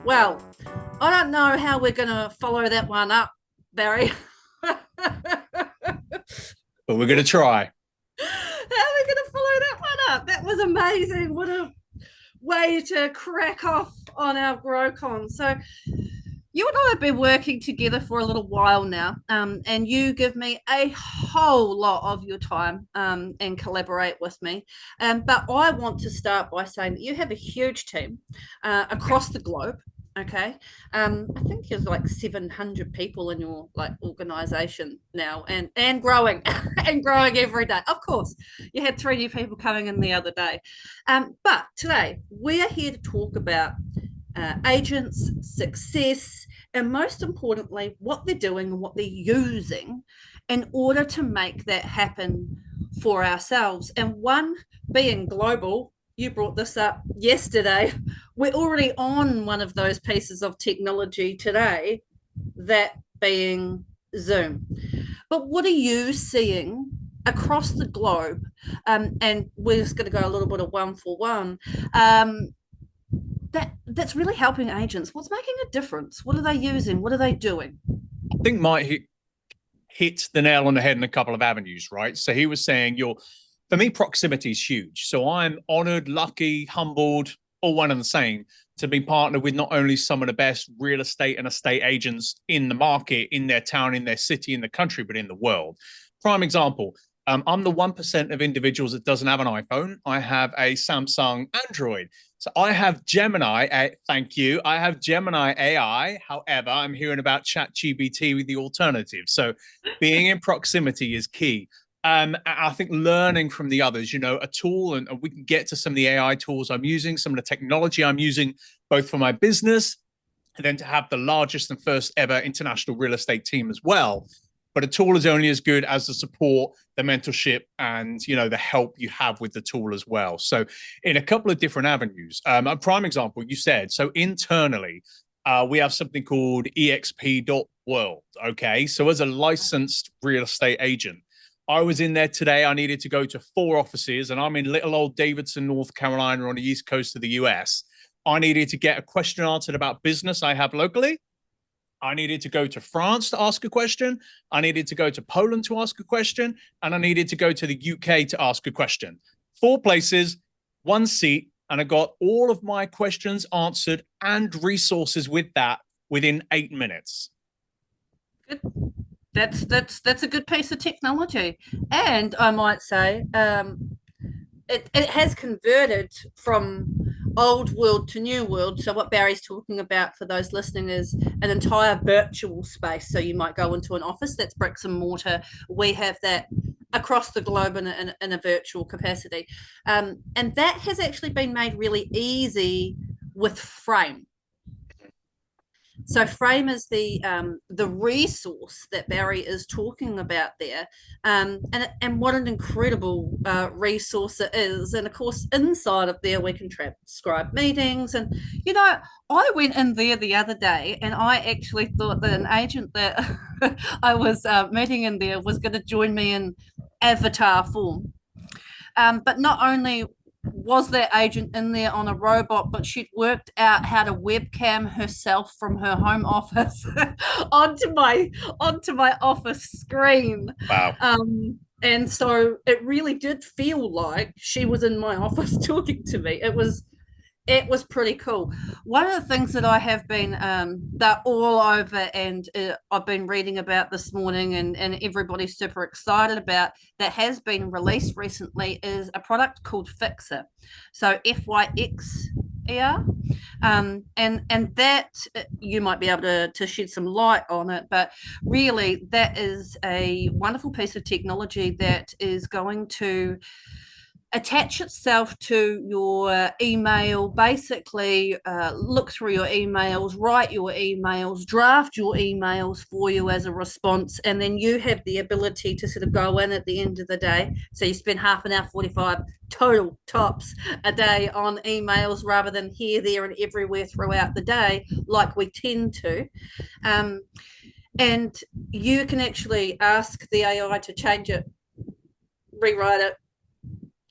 Well, I don't know how we're going to follow that one up, Barry. How are But we're going to try. we going to follow that one up? That was amazing. What a way to crack off on our GrowCon. So, you and I have been working together for a little while now, and you give me a whole lot of your time and collaborate with me. But I want to start by saying that you have a huge team across the globe. Okay, I think there's like 700 people in your like organization now, and growing, and growing every day. Of course, you had three new people coming in the other day, but today we're here to talk about agents, success, and most importantly, what they're doing and what they're using in order to make that happen for ourselves. And one being global, you brought this up yesterday. We're already on one of those pieces of technology today, that being Zoom. But what are you seeing across the globe? And we're just going to go a little bit of one for one. That's really helping agents. What's making a difference? What are they using? What are they doing? I think Mike hit the nail on the head in a couple of avenues, right? So he was saying for me, proximity is huge. So I'm honored, lucky, humbled, all one and the same to be partnered with not only some of the best real estate and estate agents in the market, in their town, in their city, in the country, but in the world. Prime example, I'm the 1% of individuals that doesn't have an iPhone. I have a Samsung Android. So I have Gemini. Thank you. I have Gemini AI. However, I'm hearing about ChatGPT with the alternative. So being in proximity is key. I think learning from the others, a tool, and we can get to some of the AI tools I'm using, some of the technology I'm using, both for my business and then to have the largest and first ever international real estate team as well. But a tool is only as good as the support, the mentorship, and the help you have with the tool as well. So, in a couple of different avenues, a prime example you said. So internally, we have something called exp.world. Okay, so as a licensed real estate agent, I was in there today. I needed to go to 4 offices, and I'm in little old Davidson, North Carolina, on the east coast of the US. I needed to get a question answered about business I have locally. I needed to go to France to ask a question. I needed to go to Poland to ask a question. And I needed to go to the UK to ask a question. 4 places, 1 seat, and I got all of my questions answered and resources with that within 8 minutes. Good. That's a good piece of technology, and I might say it has converted from old world to new world. So what Barry's talking about for those listening is an entire virtual space. So you might go into an office that's bricks and mortar. We have that across the globe in a virtual capacity, and that has actually been made really easy with Frame. So Frame is the resource that Barry is talking about there, and what an incredible resource it is. And of course, inside of there we can transcribe meetings. And I went in there the other day, and I actually thought that an agent that I was meeting in there was going to join me in avatar form. But not only was that agent in there on a robot, but she'd worked out how to webcam herself from her home office onto my office screen. Wow. And so it really did feel like she was in my office talking to me. It was pretty cool. One of the things that I have been that all over, and I've been reading about this morning, and everybody's super excited about, that has been released recently, is a product called Fixer. So FYXER. And that you might be able to shed some light on it, but really that is a wonderful piece of technology that is going to attach itself to your email, basically look through your emails, write your emails, draft your emails for you as a response, and then you have the ability to sort of go in at the end of the day. So you spend half an hour, 45 total tops a day on emails, rather than here, there, and everywhere throughout the day like we tend to. And you can actually ask the AI to change it, rewrite it,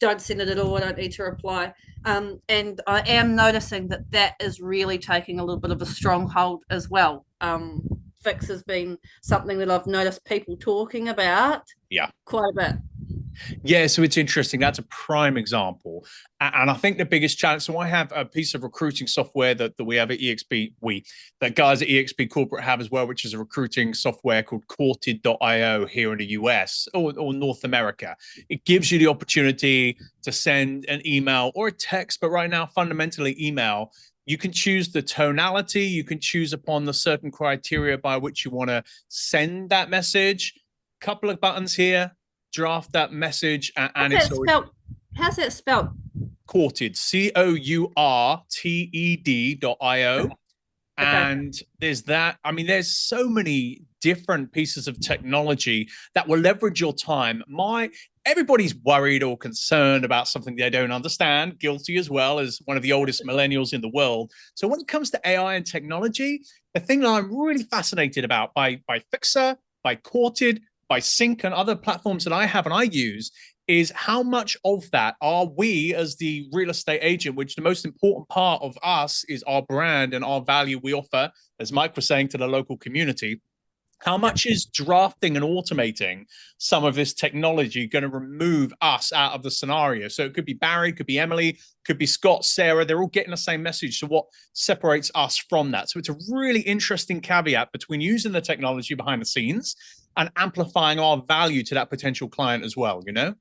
don't send it at all. I don't need to reply. And I am noticing that that is really taking a little bit of a stronghold as well. Fix has been something that I've noticed people talking about Yeah. quite a bit. Yeah, so it's interesting. That's a prime example. And I think the biggest challenge, so I have a piece of recruiting software that we have at EXP, that guys at EXP Corporate have as well, which is a recruiting software called Courted.io here in the US or North America. It gives you the opportunity to send an email or a text, but right now, fundamentally email. You can choose the tonality, you can choose upon the certain criteria by which you want to send that message. Couple of buttons here, draft that message, and it's already Spelled? How's that spelled? Courted, Courted.io. Okay. Okay. And there's that. I mean, there's so many different pieces of technology that will leverage your time. Everybody's worried or concerned about something they don't understand, guilty as well as one of the oldest millennials in the world. So when it comes to AI and technology, the thing that I'm really fascinated about by Fixer, by Courted, by Sync and other platforms that I have and I use is how much of that are we as the real estate agent, which the most important part of us is our brand and our value we offer, as Mike was saying, to the local community. How much is drafting and automating some of this technology going to remove us out of the scenario? So it could be Barry, could be Emily, could be Scott, Sarah. They're all getting the same message. So what separates us from that? So it's a really interesting caveat between using the technology behind the scenes and amplifying our value to that potential client as well, you know?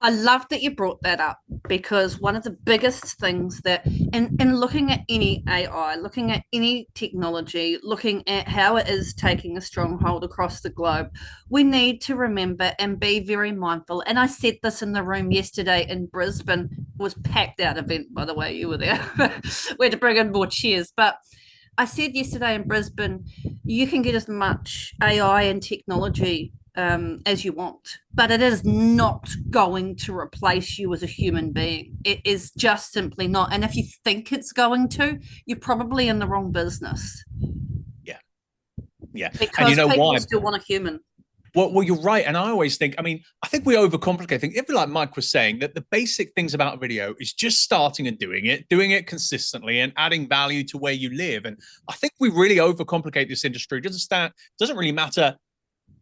I love that you brought that up because one of the biggest things that, in looking at any AI, looking at any technology, looking at how it is taking a stronghold across the globe, we need to remember and be very mindful. And I said this in the room yesterday in Brisbane, it was packed out event, by the way, you were there. We had to bring in more chairs. But I said yesterday in Brisbane, you can get as much AI and technology as you want, but it is not going to replace you as a human being. It is just simply not. And if you think it's going to, you're probably in the wrong business. Yeah. Yeah. Because and you know people why? still want a human. Well, you're right. And I always think, I think we overcomplicate things. If like Mike was saying, that the basic things about video is just starting and doing it consistently and adding value to where you live. And I think we really overcomplicate this industry. It doesn't really matter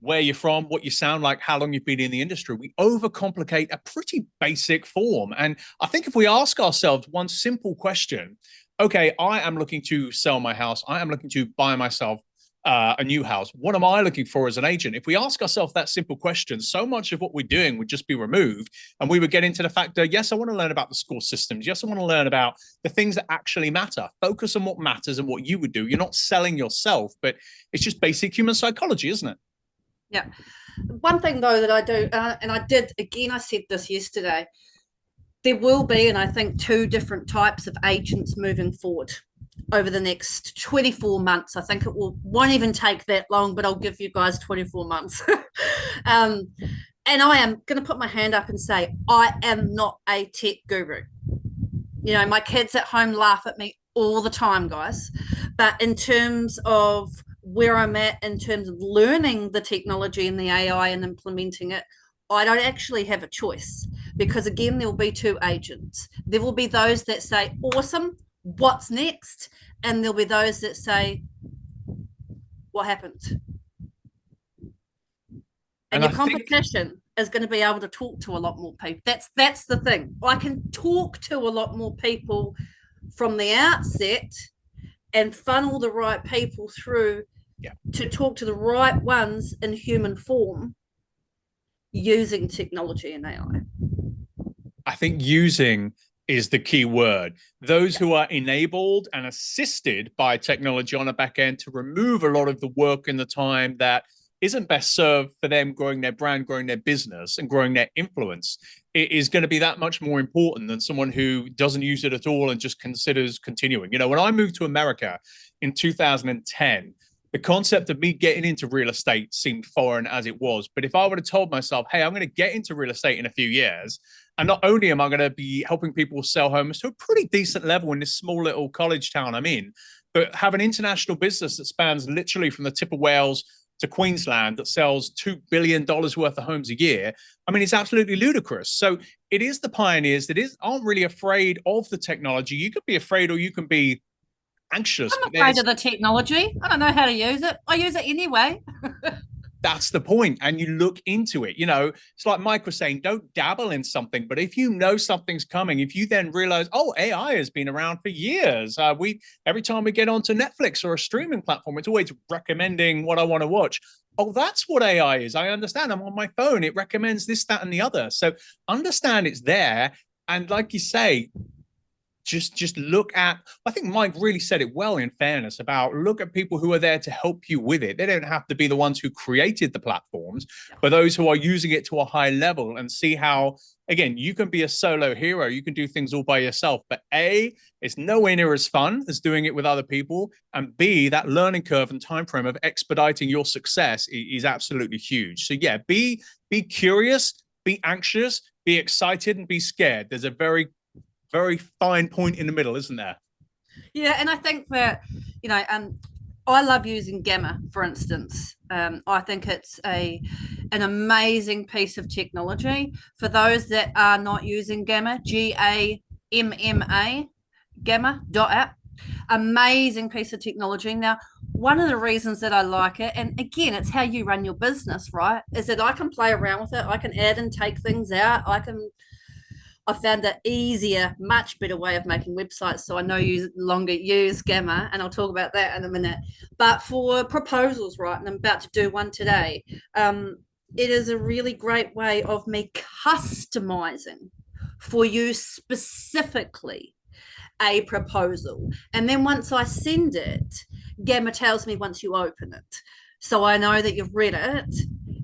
where you're from, what you sound like, how long you've been in the industry. We overcomplicate a pretty basic form. And I think if we ask ourselves one simple question, okay, I am looking to sell my house. I am looking to buy myself a new house. What am I looking for as an agent? If we ask ourselves that simple question, so much of what we're doing would just be removed. And we would get into the fact that, yes, I want to learn about the score systems. Yes, I want to learn about the things that actually matter. Focus on what matters and what you would do. You're not selling yourself, but it's just basic human psychology, isn't it? Yeah. One thing though that I do, and I did again, I said this yesterday, there will be, and I think, two different types of agents moving forward over the next 24 months. I think won't even take that long, but I'll give you guys 24 months. And I am going to put my hand up and say, I am not a tech guru. You know, my kids at home laugh at me all the time, guys. But in terms of where I'm at in terms of learning the technology and the AI and implementing it, I don't actually have a choice because, again, there will be two agents. There will be those that say, awesome, what's next? And there'll be those that say, what happened? And your competition is going to be able to talk to a lot more people. That's the thing. I can talk to a lot more people from the outset and funnel the right people through to talk to the right ones in human form using technology and AI. I think using is the key word. Those who are enabled and assisted by technology on the back end to remove a lot of the work and the time that isn't best served for them growing their brand, growing their business, and growing their influence, it is going to be that much more important than someone who doesn't use it at all and just considers continuing. You know, when I moved to America in 2010, the concept of me getting into real estate seemed foreign as it was. But if I would have told myself, hey, I'm going to get into real estate in a few years, and not only am I going to be helping people sell homes to a pretty decent level in this small little college town I'm in, but have an international business that spans literally from the tip of Wales to Queensland that sells $2 billion worth of homes a year. I mean, it's absolutely ludicrous. So it is the pioneers that aren't really afraid of the technology. You could be afraid or you can be anxious, I'm but afraid there's of the technology. I don't know how to use it. I use it anyway. that's the point. And you look into it. You know, it's like Mike was saying, don't dabble in something. But if you know something's coming, if you then realize, oh, AI has been around for years. We every time we get onto Netflix or a streaming platform, it's always recommending what I want to watch. Oh, that's what AI is. I understand. I'm on my phone. It recommends this, that, and the other. So understand it's there. And like you say, just look at, I think Mike really said it well, in fairness, about look at people who are there to help you with it. They don't have to be the ones who created the platforms, but those who are using it to a high level, and see how, again, you can be a solo hero, you can do things all by yourself, but A, it's nowhere near as fun as doing it with other people, and B, that learning curve and time frame of expediting your success is absolutely huge. So yeah, be curious, be anxious, be excited, and be scared. There's a very fine point in the middle, isn't there? Yeah, and I think that, you know, I love using Gamma, for instance. I think it's an amazing piece of technology. For those that are not using Gamma, GAMMA, Gamma.app, amazing piece of technology. Now, one of the reasons that I like it, and again, it's how you run your business, right? Is that I can play around with it. I can add and take things out. I found that easier, much better way of making websites. So I no longer use Gamma, and I'll talk about that in a minute. But for proposals, right, and I'm about to do one today, it is a really great way of me customizing for you specifically a proposal. And then once I send it, Gamma tells me once you open it. So I know that you've read it,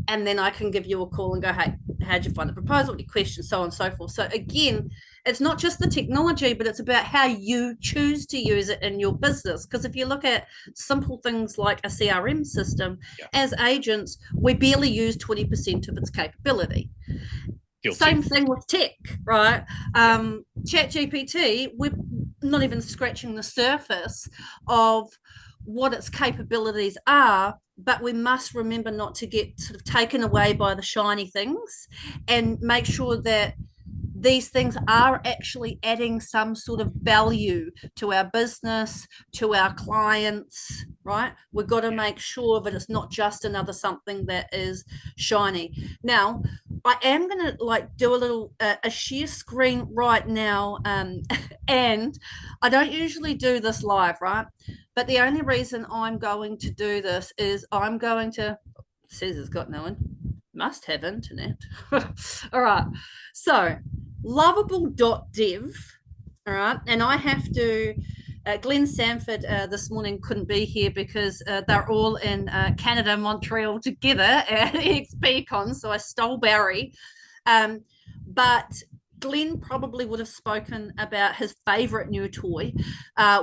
and then I can give you a call and go, hey, how'd you find the proposal? Any questions, so on and so forth. So again, it's not just the technology, but it's about how you choose to use it in your business. Because if you look at simple things like a CRM system, Yeah. as agents, we barely use 20% of its capability. Guilty. Same thing with tech, right? Chat GPT, we're not even scratching the surface of what its capabilities are, but we must remember not to get sort of taken away by the shiny things, and make sure that these things are actually adding some sort of value to our business, to our clients, right? We've got to make sure that it's not just another something that is shiny. Now, I am going to like do a little a share screen right now, and I don't usually do this live, right? But the only reason I'm going to do this is I'm going to, it says it's got no one, must have internet. All right. So lovable.dev. All right. And I have to, Glenn Sanford this morning couldn't be here because they're all in Canada, Montreal together at XPCon. So I stole Barry. But Glenn probably would have spoken about his favorite new toy,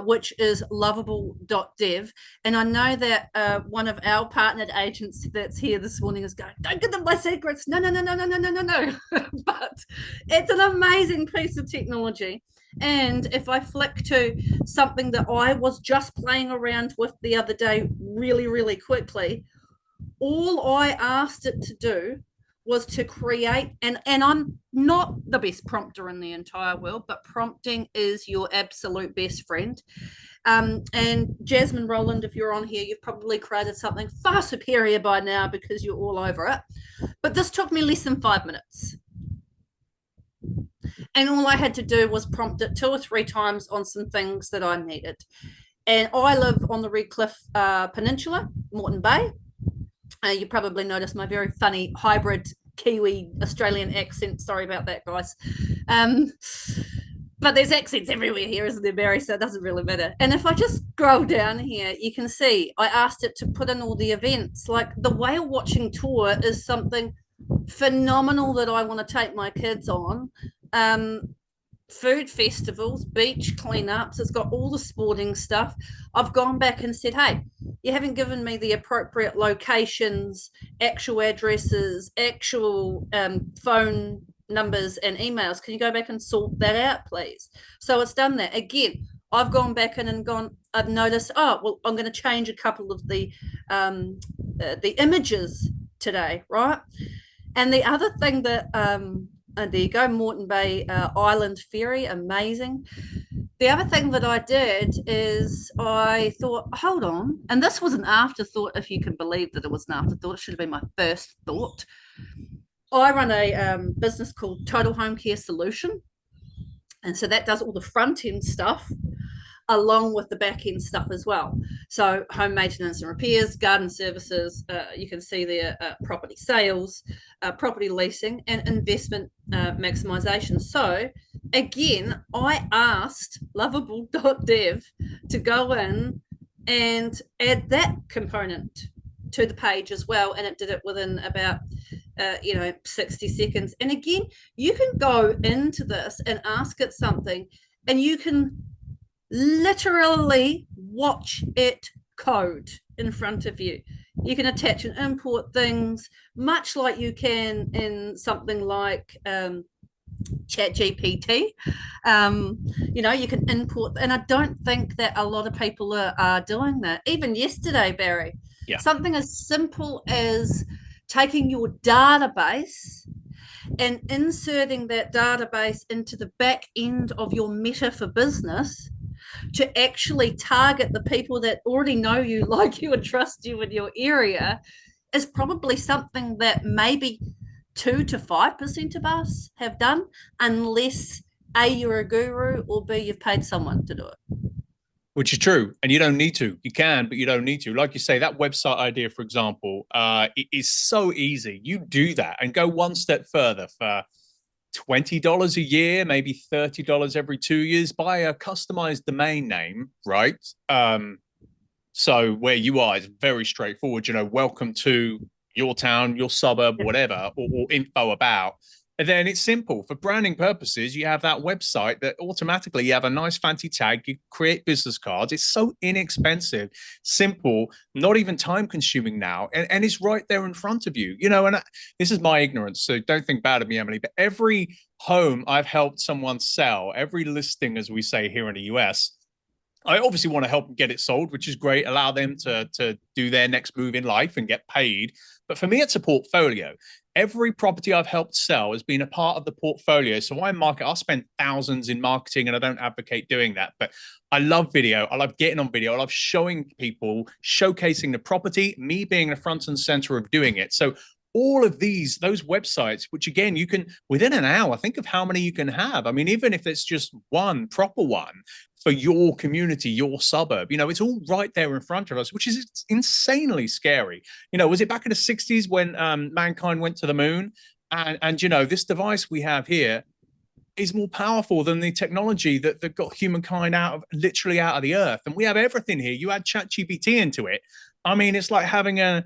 which is lovable.dev. And I know that one of our partnered agents that's here this morning is going, don't give them my secrets. No, no, no, no, no, no, no, no, no. But it's an amazing piece of technology. And if I flick to something that I was just playing around with the other day really, really quickly, all I asked it to do was to create, and I'm not the best prompter in the entire world, but prompting is your absolute best friend. And Jasmine Rowland, if you're on here, you've probably created something far superior by now because you're all over it. But this took me less than 5 minutes. And all I had to do was prompt it 2 or 3 times on some things that I needed. And I live on the Redcliffe Peninsula, Moreton Bay. You probably noticed my very funny hybrid Kiwi Australian accent. Sorry about that, guys. But there's accents everywhere here, isn't there, Barry? So it doesn't really matter. And if I just scroll down here, you can see I asked it to put in all the events. Like the whale watching tour is something phenomenal that I want to take my kids on. Food festivals, beach cleanups, it's got all the sporting stuff. I've gone back and said, hey, you haven't given me the appropriate locations, actual addresses, actual phone numbers and emails. Can you go back and sort that out, please? So it's done that. Again, I've gone back in and gone, I've noticed, oh, well, I'm going to change a couple of the images today, right? And the other thing that There you go, Moreton Bay Island Ferry, amazing. The other thing that I did is I thought, hold on, and this was an afterthought, if you can believe that it was an afterthought. It should have been my first thought. I run a business called Total Home Care Solution, and so that does all the front end stuff along with the back end stuff as well. So home maintenance and repairs, garden services, you can see there property sales, property leasing, and investment maximization. So again, I asked lovable.dev to go in and add that component to the page as well, and it did it within about 60 seconds. And again, you can go into this and ask it something, and you can literally watch it code in front of you. You can attach and import things much like you can in something like chat gpt. You can import, and I don't think that a lot of people are doing that. Even yesterday, Barry, something as simple as taking your database and inserting that database into the back end of your Meta for Business to actually target the people that already know you, like you, and trust you in your area is probably something that maybe 2 to 5% of us have done, unless A, you're a guru, or B, you've paid someone to do it. Which is true. And you don't need to. You can, but you don't need to. Like you say, that website idea, for example, it is so easy. You do that and go one step further for $20 a year, maybe $30 every 2 years. Buy a customized domain name, right? So where you are is very straightforward. Welcome to your town, your suburb, whatever, or info about. And then it's simple. For branding purposes, you have that website that automatically you have a nice fancy tag, you create business cards. It's so inexpensive, simple, not even time consuming now. And it's right there in front of you, and this is my ignorance, so don't think bad of me, Emily, but every home I've helped someone sell, every listing, as we say here in the US, I obviously want to help them get it sold, which is great, allow them to do their next move in life and get paid. But for me, it's a portfolio. Every property I've helped sell has been a part of the portfolio. So I'll spend thousands in marketing, and I don't advocate doing that. But I love video. I love getting on video. I love showing people, showcasing the property, me being the front and center of doing it. So all of those websites, which again, you can, within an hour, think of how many you can have. I mean, even if it's just one proper one for your community, your suburb, it's all right there in front of us, which is insanely scary. Was it back in the 60s when mankind went to the moon? And this device we have here is more powerful than the technology that got humankind literally out of the earth. And we have everything here. You add ChatGPT into it. I mean, it's like having an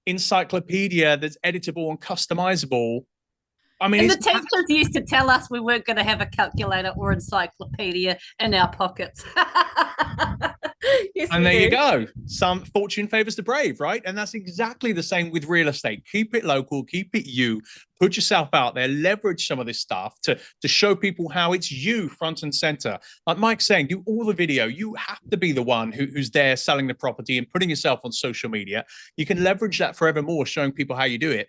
encyclopedia that's editable and customizable. I mean, and the teachers used to tell us we weren't going to have a calculator or encyclopedia in our pockets. Yes, and there you go. Some fortune favors the brave, right? And that's exactly the same with real estate. Keep it local, keep it you, put yourself out there, leverage some of this stuff to show people how it's you front and center. Like Mike's saying, do all the video. You have to be the one who's there selling the property and putting yourself on social media. You can leverage that forevermore, showing people how you do it.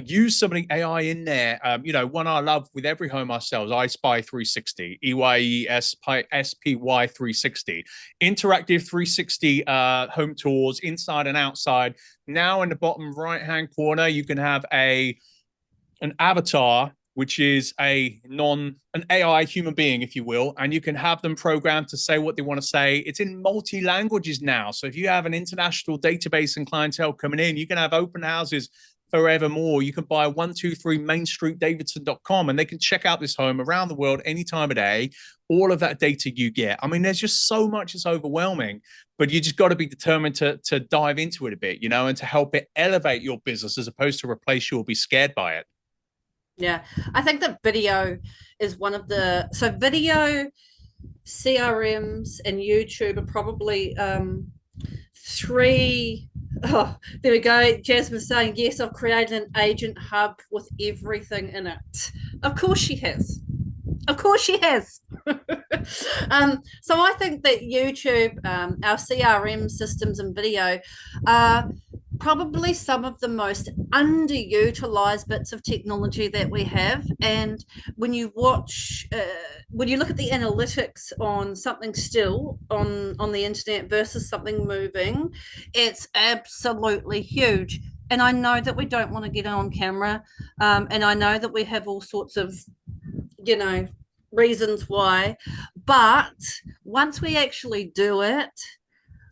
Use some of the AI in there. One I love with every home I sell is iSpy 360, EYESPY 360, interactive 360 home tours inside and outside. Now in the bottom right-hand corner, you can have an avatar, which is an AI human being, if you will, and you can have them programmed to say what they want to say. It's in multi-languages now. So if you have an international database and clientele coming in, you can have open houses forevermore. You can buy 123 mainstreetdavidson.com and they can check out this home around the world any time of day. All of that data you get. I mean, there's just so much, it's overwhelming, but you just got to be determined to dive into it a bit, and to help it elevate your business as opposed to replace you or be scared by it. Yeah, I think that video is one of the, so video, CRMs, and YouTube are probably three. Oh, there we go. Jasmine's saying, yes, I've created an agent hub with everything in it. Of course she has. Of course she has. So I think that YouTube, our CRM systems and video are probably some of the most underutilized bits of technology that we have. And when you watch, when you look at the analytics on something still on the internet versus something moving, it's absolutely huge. And I know that we don't want to get on camera, and I know that we have all sorts of, you know, reasons why, but once we actually do it,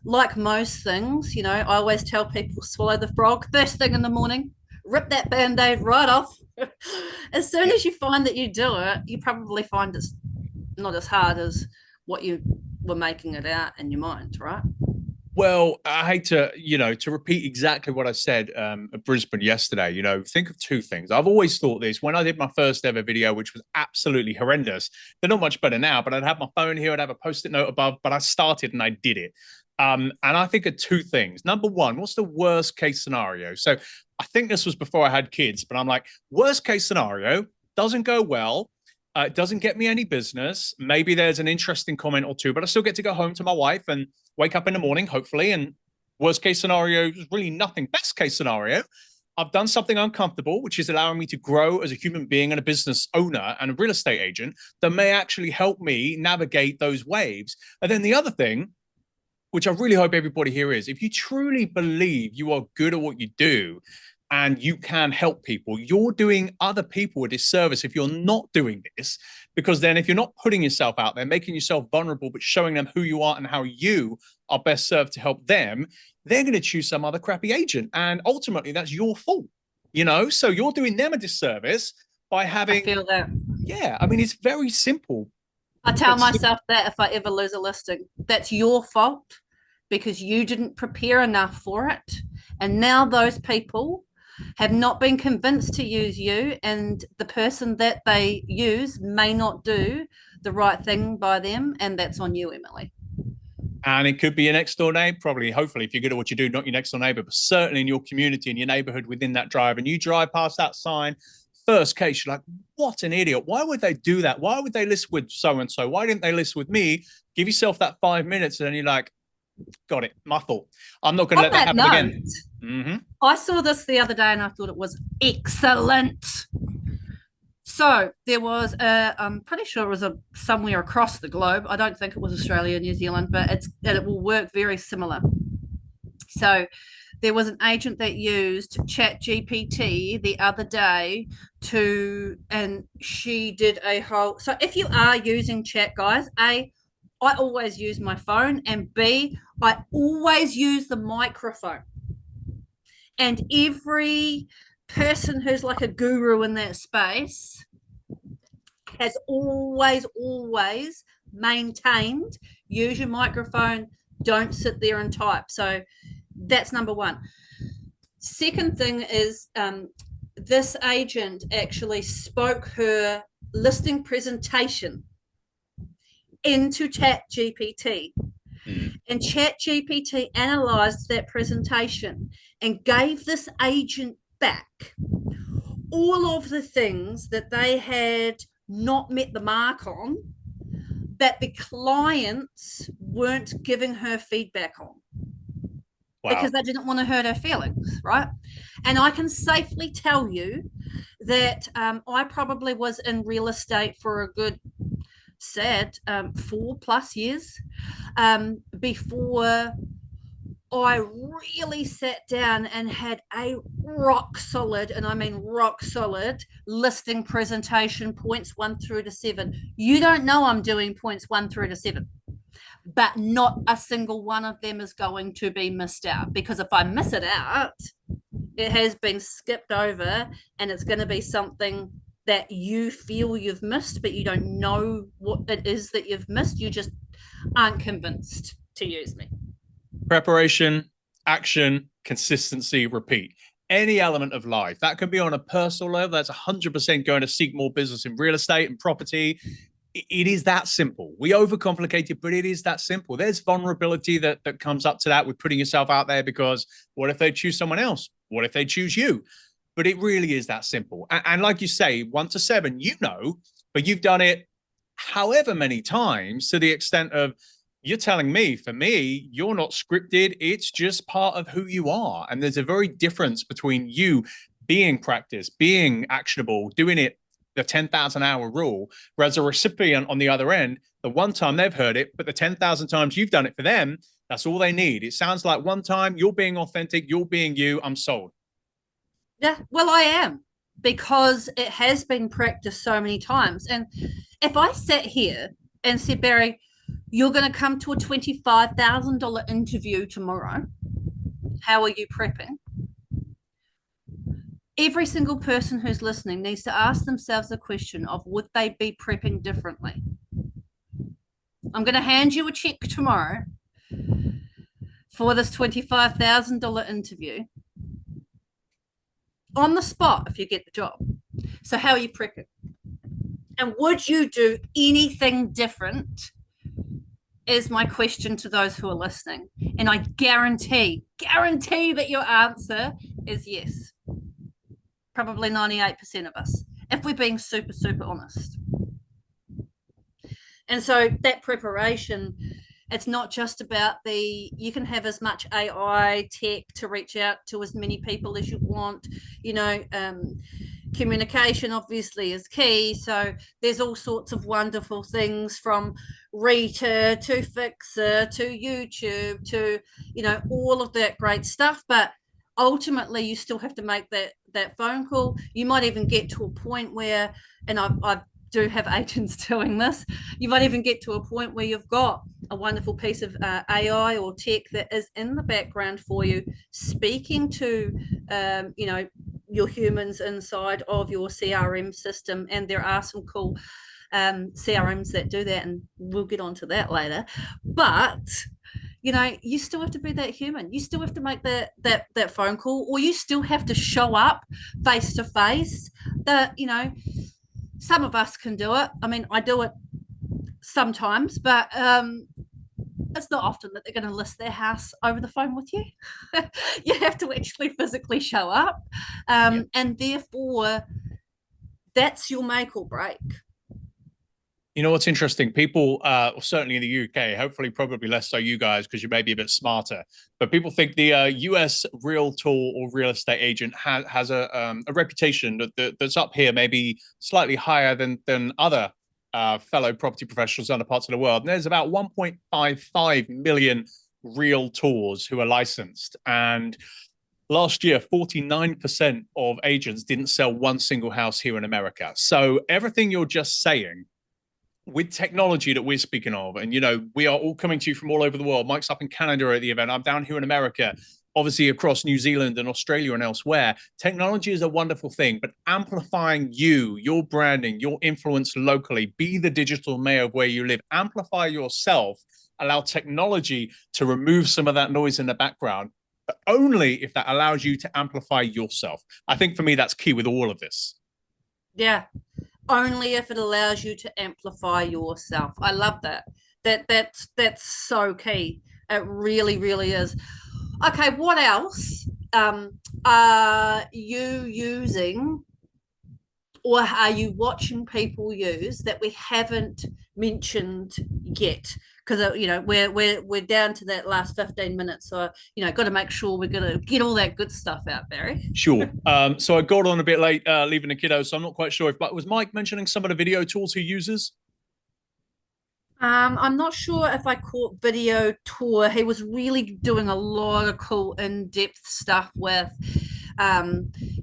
like most things, I always tell people swallow the frog first thing in the morning, rip that band aid right off. As soon as you find that you do it, you probably find it's not as hard as what you were making it out in your mind, right? Well, I hate to, to repeat exactly what I said at Brisbane yesterday. Think of two things. I've always thought this when I did my first ever video, which was absolutely horrendous. They're not much better now, but I'd have my phone here, I'd have a post-it note above, but I started and I did it. And I think of two things. Number one, what's the worst case scenario? So I think this was before I had kids, but I'm like, worst case scenario, doesn't go well. It doesn't get me any business. Maybe there's an interesting comment or two, but I still get to go home to my wife and wake up in the morning, hopefully. And worst case scenario is really nothing. Best case scenario, I've done something uncomfortable, which is allowing me to grow as a human being and a business owner and a real estate agent that may actually help me navigate those waves. And then the other thing, which I really hope everybody here is, if you truly believe you are good at what you do and you can help people, you're doing other people a disservice if you're not doing this, because then if you're not putting yourself out there, making yourself vulnerable, but showing them who you are and how you are best served to help them, they're going to choose some other crappy agent. And ultimately that's your fault, so you're doing them a disservice by having, I feel that. yeah, I mean, it's very simple. I tell myself that if I ever lose a listing, that's your fault because you didn't prepare enough for it. And now those people have not been convinced to use you, and the person that they use may not do the right thing by them. And that's on you, Emily. And it could be your next door neighbor, probably, hopefully, if you're good at what you do, not your next door neighbor, but certainly in your community, in your neighborhood, within that drive. And you drive past that sign, first case, you're like, what an idiot. Why would they do that? Why would they list with so and so? Why didn't they list with me? Give yourself that 5 minutes, and then you're like, got it, my fault. I'm not going to let that happen again. Mm-hmm. I saw this the other day and I thought it was excellent. So there was I'm pretty sure it was somewhere across the globe. I don't think it was Australia, New Zealand, but it will work very similar. So there was an agent that used Chat GPT the other day and she did a whole. So if you are using chat, guys, I always use my phone, and B, I always use the microphone. And every person who's like a guru in that space has always maintained use your microphone, don't sit there and type. So that's number one. Second thing is this agent actually spoke her listing presentation into Chat GPT. And Chat GPT analyzed that presentation and gave this agent back all of the things that they had not met the mark on, that the clients weren't giving her feedback on. Wow. Because they didn't want to hurt her feelings, right? And I can safely tell you that I probably was in real estate for a good 4+ years before I really sat down and had a rock solid, and I mean rock solid, listing presentation, points 1 through to 7. You don't know I'm doing points 1 through to 7, but not a single one of them is going to be missed out, because if I miss it out, it has been skipped over, and it's going to be something that you feel you've missed, but you don't know what it is that you've missed. You just aren't convinced to use me. Preparation, action, consistency, repeat. Any element of life. That can be on a personal level. That's 100% going to seek more business in real estate and property. It is that simple. We overcomplicate it, but it is that simple. There's vulnerability that comes up to that with putting yourself out there, because what if they choose someone else? What if they choose you? But it really is that simple. And like you say, 1 to 7, but you've done it however many times, to the extent of, You're telling me, for me, you're not scripted. It's just part of who you are. And there's a very difference between you being practice, being actionable, doing it the 10,000 hour rule, whereas a recipient on the other end, the one time they've heard it, but the 10,000 times you've done it for them, that's all they need. It sounds like one time you're being authentic, you're being you, I'm sold. Yeah, well, I am, because it has been practiced so many times. And if I sat here and said, Barry, you're going to come to a $25,000 interview tomorrow, how are you prepping? Every single person who's listening needs to ask themselves the question of, would they be prepping differently? I'm going to hand you a check tomorrow for this $25,000 interview on the spot if you get the job. So how are you prepping? And would you do anything different? Is my question to those who are listening. And I guarantee that your answer is yes. Probably 98% of us, if we're being super, super honest. And so that preparation, it's not just about you can have as much AI tech to reach out to as many people as you want, communication obviously is key. So there's all sorts of wonderful things, from Rita to Fixer to YouTube to, all of that great stuff. But ultimately you still have to make that phone call. You might even get to a point where, and I do have agents doing this, you might even get to a point where you've got a wonderful piece of AI or tech that is in the background for you, speaking to your humans inside of your CRM system. And there are some cool CRMs that do that, and we'll get onto that later. But you still have to be that human. You still have to make that phone call, or you still have to show up face to face. Some of us can do it. I mean, I do it sometimes, but it's not often that they're going to list their house over the phone with you. You have to actually physically show up. And therefore, that's your make or break. You know what's interesting? People, certainly in the UK, hopefully probably less so you guys, because you may be a bit smarter, but people think the US realtor or real estate agent has a reputation that's up here, maybe slightly higher than other fellow property professionals in other parts of the world. And there's about 1.55 million realtors who are licensed. And last year, 49% of agents didn't sell one single house here in America. So everything you're just saying, with technology that we're speaking of, and we are all coming to you from all over the world. Mike's up in Canada at the event. I'm down here in America, obviously across New Zealand and Australia and elsewhere. Technology is a wonderful thing, but amplifying your branding, your influence locally, be the digital mayor of where you live, amplify yourself, allow technology to remove some of that noise in the background, but only if that allows you to amplify yourself. I think for me, that's key with all of this. Yeah. Only if it allows you to amplify yourself. I love that. That's so key. It really, really is. Okay, what else are you using, or are you watching people use that we haven't mentioned yet? Because we're down to that last 15 minutes, so got to make sure we're going to get all that good stuff out, Barry. Sure. So I got on a bit late, leaving the kiddos, so I'm not quite sure but was Mike mentioning some of the video tools he uses? I'm not sure if I caught video tour. He was really doing a lot of cool in-depth stuff with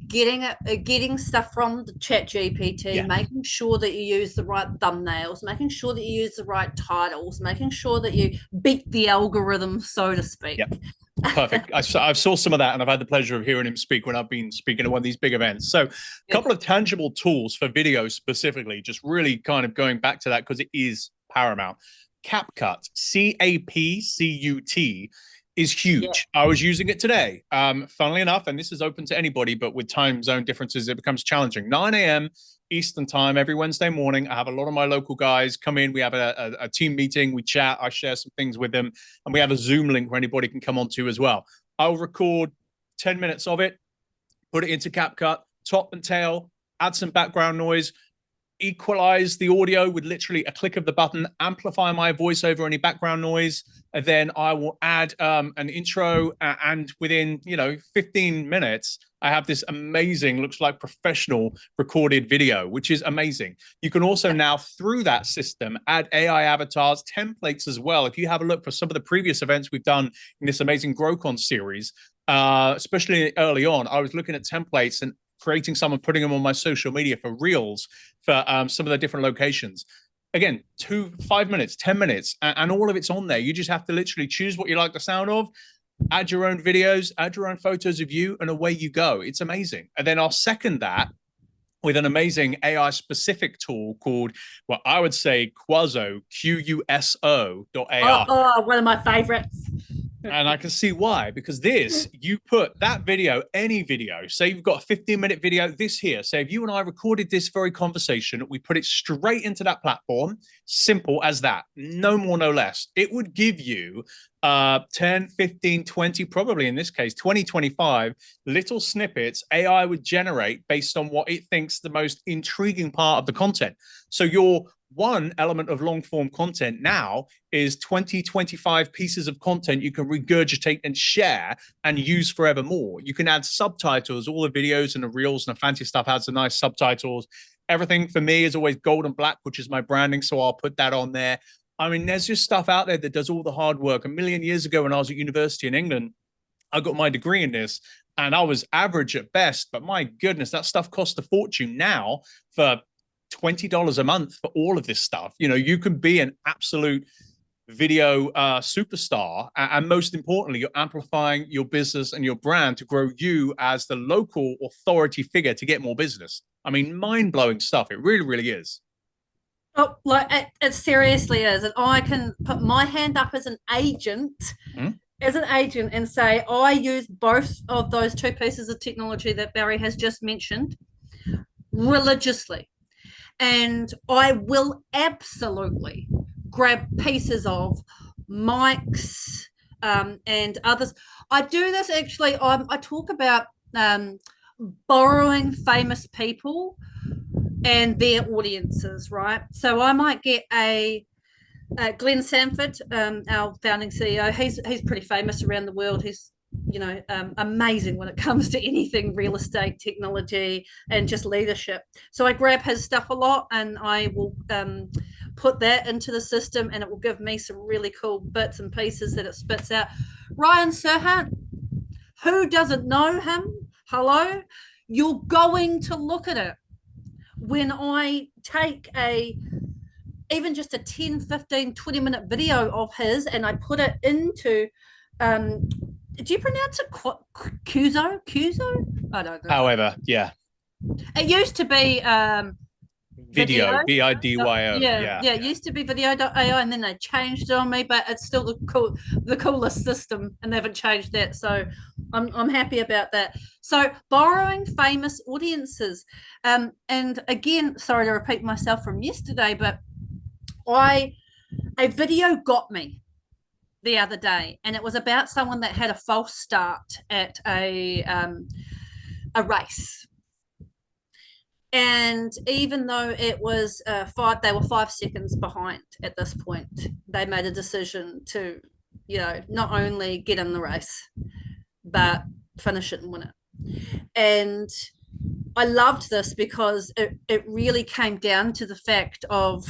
getting stuff from the chat GPT, making sure that you use the right thumbnails, making sure that you use the right titles, making sure that you beat the algorithm, so to speak. Yep. Perfect. I've saw some of that, and I've had the pleasure of hearing him speak when I've been speaking at one of these big events. So a couple of tangible tools for video specifically, just really kind of going back to that because it is paramount. CapCut, CAPCUT, is huge. I was using it today. Funnily enough, and this is open to anybody, but with time zone differences, it becomes challenging. 9 a.m. Eastern time every Wednesday morning. I have a lot of my local guys come in. We have a team meeting. We chat. I share some things with them, and we have a Zoom link where anybody can come onto as well. I'll record 10 minutes of it, put it into CapCut, top and tail, add some background noise. equalize the audio with literally a click of the button, amplify my voice over any background noise, and then I will add an intro, and within 15 minutes I have this amazing, looks like professional recorded video, which is amazing. You can also now, through that system, add AI avatars, templates as well. If you have a look for some of the previous events we've done in this amazing GrowCon series, especially early on, I was looking at templates and creating some and putting them on my social media for reels for some of the different locations. Again, 5 minutes, 10 minutes, and all of it's on there. You just have to literally choose what you like the sound of, add your own videos, add your own photos of you, and away you go. It's amazing. And then I'll second that with an amazing AI specific tool called, well, I would say Quaso, QUSO.ai. One of my favorites. And I can see why, because this, you put that video, any video, say you've got a 15-minute video, this here, say if you and I recorded this very conversation, we put it straight into that platform, simple as that, no more, no less. It would give you 10, 15, 20, probably in this case, 20, 25 little snippets AI would generate based on what it thinks the most intriguing part of the content. So your one element of long form content now is 20, 25 pieces of content you can regurgitate and share and use forevermore. You can add subtitles. All the videos and the reels and the fancy stuff has the nice subtitles. Everything for me is always gold and black, which is my branding. So I'll put that on there. I mean, there's just stuff out there that does all the hard work. A million years ago when I was at university in England, I got my degree in this and I was average at best, but my goodness, that stuff costs a fortune now for $20 a month for all of this stuff. You can be an absolute video superstar, and most importantly, you're amplifying your business and your brand to grow you as the local authority figure to get more business. I mean, mind-blowing stuff. It really, really is. Oh, like it seriously is. And I can put my hand up as an agent, and say, I use both of those two pieces of technology that Barry has just mentioned religiously. And I will absolutely grab pieces of mics and others. I do this actually. I talk about borrowing famous people and their audiences, right? So I might get a Glenn Sanford, our founding CEO. He's pretty famous around the world. He's amazing when it comes to anything real estate, technology, and just leadership. So I grab his stuff a lot and I will put that into the system, and it will give me some really cool bits and pieces that it spits out. Ryan Serhant, who doesn't know him? Hello? You're going to look at it. When I take even just a 10, 15, 20-minute video of his and I put it into do you pronounce it Quaso? I don't know. However, yeah. It used to be video, VIDYO. Yeah. It used to be video.ai, and then they changed it on me, but it's still the coolest system, and they haven't changed that. So I'm happy about that. So borrowing famous audiences. And again, sorry to repeat myself from yesterday, but a video got me the other day, and it was about someone that had a false start at a race. And even though it was they were 5 seconds behind at this point, they made a decision to, not only get in the race, but finish it and win it. And I loved this because it really came down to the fact of,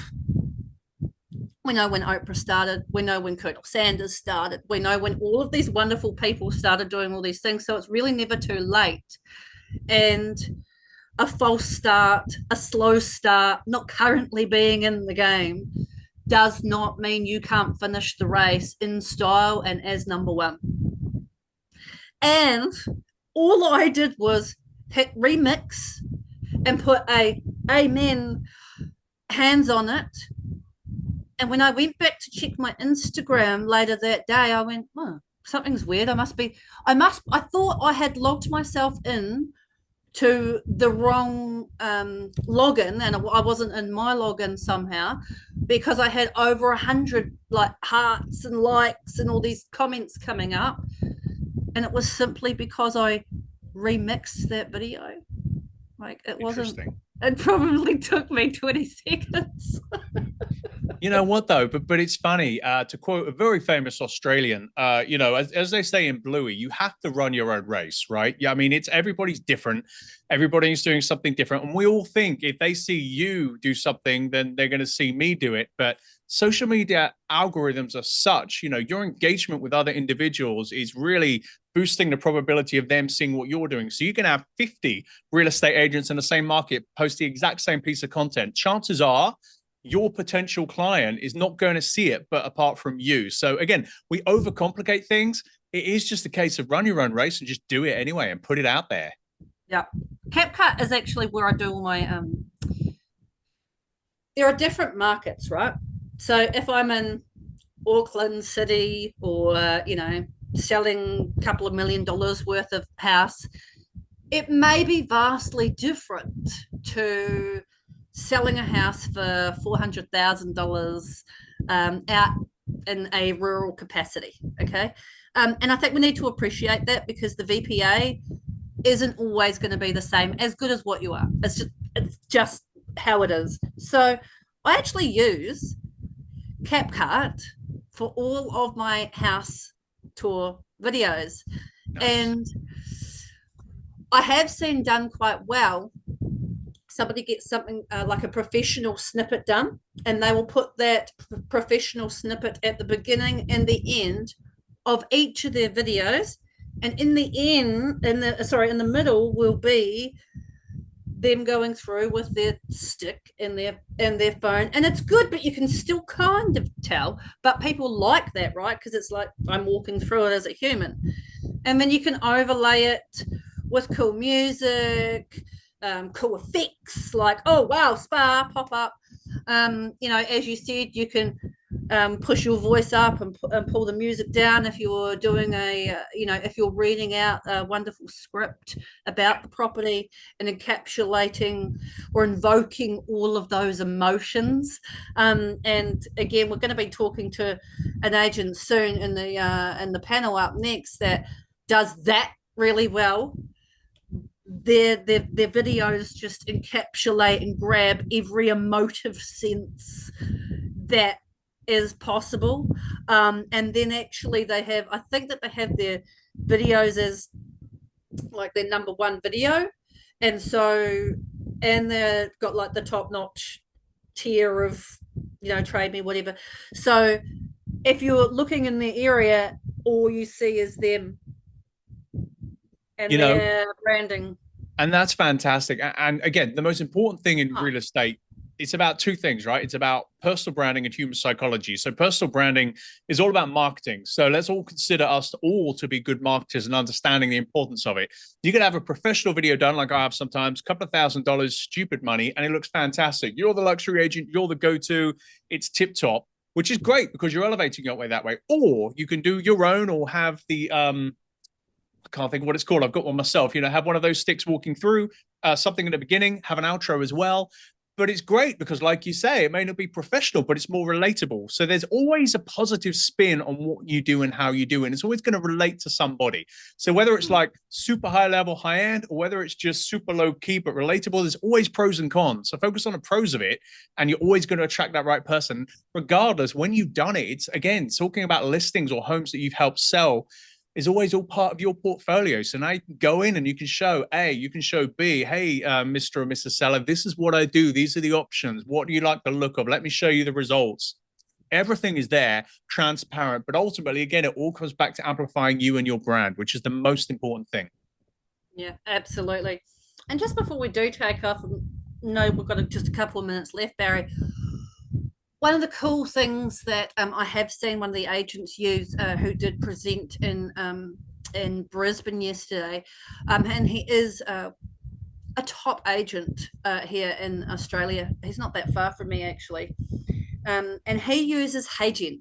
we know when Oprah started, we know when Colonel Sanders started, we know when all of these wonderful people started doing all these things. So it's really never too late. And a false start, a slow start, not currently being in the game, does not mean you can't finish the race in style and as number one. And all I did was hit remix and put a amen hands on it. And when I went back to check my Instagram later that day, I went, oh, something's weird. I thought I had logged myself in to the wrong login, and I wasn't in my login somehow, because I had over 100 hearts and likes and all these comments coming up. And it was simply because I remixed that video. It It probably took me 20 seconds. You know what though? But it's funny. To quote a very famous Australian, as they say in Bluey, you have to run your own race, right? Yeah, I mean, it's everybody's different. Everybody's doing something different, and we all think if they see you do something, then they're going to see me do it. But social media algorithms are such, your engagement with other individuals is really boosting the probability of them seeing what you're doing. So you can have 50 real estate agents in the same market post the exact same piece of content. Chances are your potential client is not going to see it, but apart from you. So again, we overcomplicate things. It is just a case of run your own race and just do it anyway and put it out there. Yeah. CapCut is actually where I do all my there are different markets, right? So if I'm in Auckland City or selling a couple of $1 million worth of house, it may be vastly different to selling a house for $400,000 out in a rural capacity. Okay. And I think we need to appreciate that because the VPA isn't always going to be the same as good as what you are. It's just how it is. So I actually use CapCut for all of my house tour videos. Nice. And I have seen done quite well. Somebody gets something like a professional snippet done, and they will put that professional snippet at the beginning and the end of each of their videos. And in the end, in the middle will be them going through with their stick and their phone. And it's good, but you can still kind of tell. But people like that, right? Because it's like I'm walking through it as a human. And then you can overlay it with cool music, cool effects like, oh wow, spa pop up. As you said, you can push your voice up and pull the music down if you're doing if you're reading out a wonderful script about the property and encapsulating or invoking all of those emotions. And again, we're going to be talking to an agent soon in the panel up next that does that really well. Their videos just encapsulate and grab every emotive sense that is possible. And then actually I think that they have their videos as like their number one video. And they've got like the top notch tier of, Trade Me, whatever. So if you're looking in the area, all you see is them and their branding. And that's fantastic. And again, the most important thing in real estate, it's about two things, right? It's about personal branding and human psychology. So personal branding is all about marketing. So let's all consider us all to be good marketers and understanding the importance of it. You could have a professional video done like I have sometimes, a couple of $1,000s, stupid money, and it looks fantastic. You're the luxury agent, you're the go-to, it's tip top, which is great because you're elevating your way that way. Or you can do your own or have the I can't think of what it's called. I've got one myself. Have one of those sticks walking through, something at the beginning, have an outro as well. But it's great because, like you say, it may not be professional, but it's more relatable. So there's always a positive spin on what you do and how you do it. And it's always going to relate to somebody. So whether it's like super high level, high end, or whether it's just super low key, but relatable, there's always pros and cons. So focus on the pros of it, and you're always going to attract that right person, regardless. When you've done it, it's again, talking about listings or homes that you've helped sell is always all part of your portfolio. So now you can go in and you can show A, you can show B, hey, Mr. or Mrs. Seller, this is what I do. These are the options. What do you like the look of? Let me show you the results. Everything is there, transparent, but ultimately, again, it all comes back to amplifying you and your brand, which is the most important thing. Yeah, absolutely. And just before we do take off, no, we've got just a couple of minutes left, Barry. One of the cool things that I have seen one of the agents use who did present in Brisbane yesterday, and he is a top agent here in Australia. He's not that far from me, actually. And he uses HeyGen.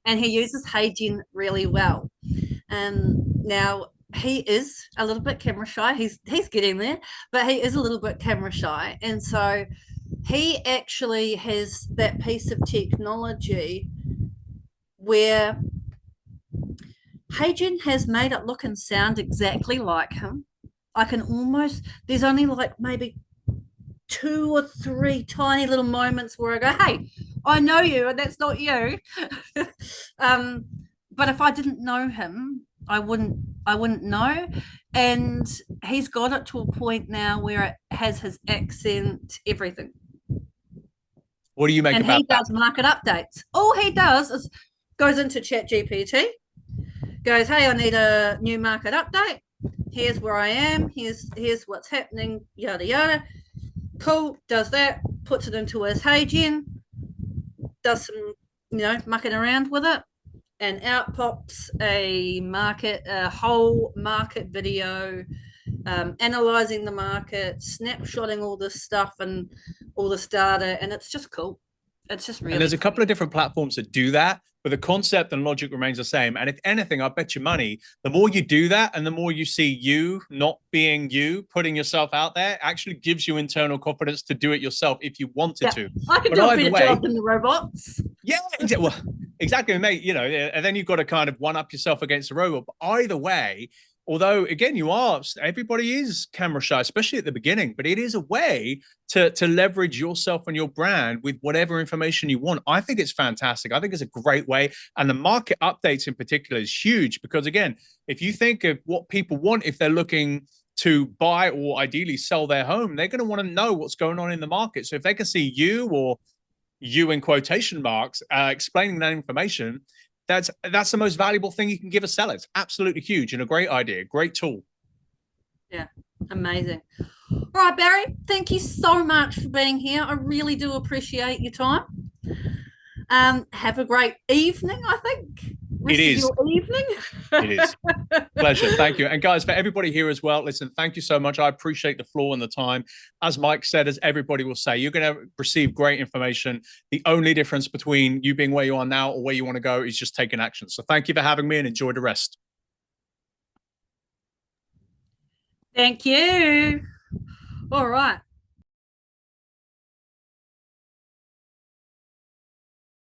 And he uses HeyGen really well. Now, he is a little bit camera shy. He's getting there, but he is a little bit camera shy. And so he actually has that piece of technology where HeyGen has made it look and sound exactly like him. I can almost, there's only like maybe two or three tiny little moments where I go, hey, I know you, and that's not you. um, but if I didn't know him, I wouldn't know. And he's got it to a point now where it has his accent, everything. What do you make And about he that? does market updates. All he does is goes into Chat GPT, goes, hey, I need a new market update. Here's where I am. Here's what's happening, yada yada. Cool, does that, puts it into his Hey does some, mucking around with it, and out pops a whole market video, analyzing the market, snapshotting all this stuff and all this data, and it's just cool. It's just And really there's a cool. couple of different platforms that do that, but the concept and logic remains the same. And if anything, I bet you money, the more you do that and the more you see you not being you, putting yourself out there, actually gives you internal confidence to do it yourself if you wanted Yeah, to. I could But do a either better way, job than the robots. yeah, well, exactly, mate. And then you've got to kind of one up yourself against the robot. But either way, although again, everybody is camera shy, especially at the beginning, but it is a way to leverage yourself and your brand with whatever information you want. I think it's fantastic. I think it's a great way. And the market updates in particular is huge because again, if you think of what people want, if they're looking to buy or ideally sell their home, they're going to want to know what's going on in the market. So if they can see you or you in quotation marks explaining that information, that's the most valuable thing you can give a seller. It's absolutely huge and a great idea, great tool. Yeah, amazing. All right, Barry, thank you so much for being here. I really do appreciate your time. Have a great evening, I think. It Rest of is. your evening. It is. Pleasure. Thank you. And guys, for everybody here as well, listen, thank you so much. I appreciate the floor and the time. As Mike said, as everybody will say, you're going to receive great information. The only difference between you being where you are now or where you want to go is just taking action. So thank you for having me and enjoy the rest. Thank you. All right.